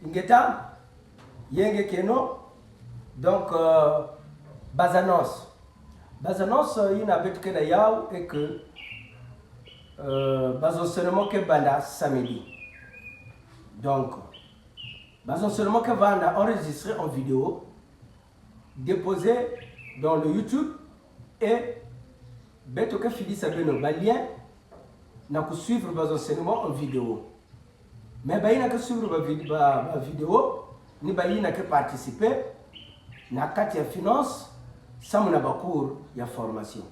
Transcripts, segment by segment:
ingeta yenge keno donc bazanos ina betuke na yao et que seulement que banda samedi. Donc seulement que banda enregistré en vidéo, déposé dans le YouTube et betuke fili sabeno balien na ku suivre seulement en vidéo. Mais baina que suivre ba vidéo ni baina que participer na kati ya finance sans mon cours ya formation.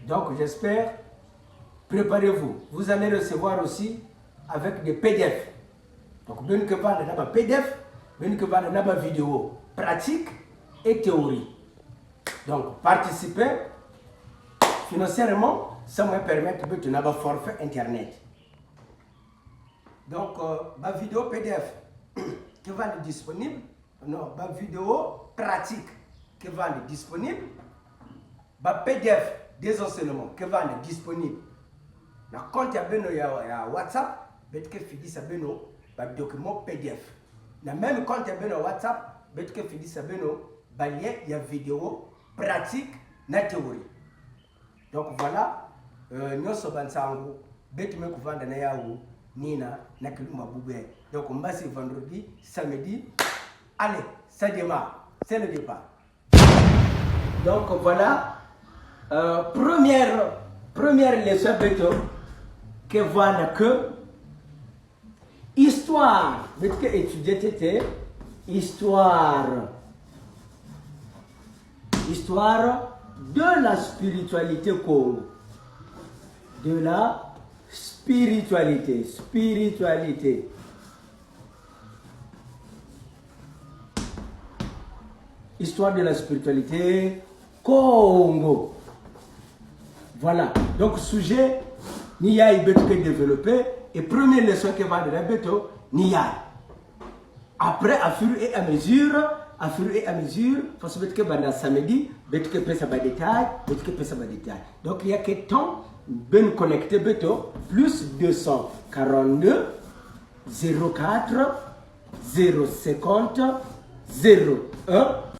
Donc j'espère, préparez-vous. Vous allez recevoir aussi avec des PDF. Donc ben que pas de PDF, ben que pas de vidéo pratique et théorie. Donc participez financièrement, ça me permet de faire un forfait internet. Donc ma vidéo PDF qui va être disponible, non, ma vidéo pratique qui va être disponible, ma PDF des enseignements qui va être disponible. Na compte ya WhatsApp, bet que fidi sabeno ba document PDF. Na même compte ya WhatsApp, bet que fidi sabeno ba lien ya vidéo pratique na théorie. Donc voilà, nyoso bansango bet me ko vanda na yawo nina na kiluma boubé. Donc on va se vendredi, samedi. Allez, ça démarre, c'est le départ. Donc voilà, première leçon beto que voilà que histoire, que étudier tété, histoire de la spiritualité Congo, de la spiritualité. Histoire de la spiritualité Congo. Voilà. Donc, sujet, Nia est développé. Et première leçon que va de Beto, Nia. Après, à fur et à mesure, parce que pendant samedi, Beto que pèse à détail. Donc, il y a que temps, ben connecté Beto, plus 242 04 050 01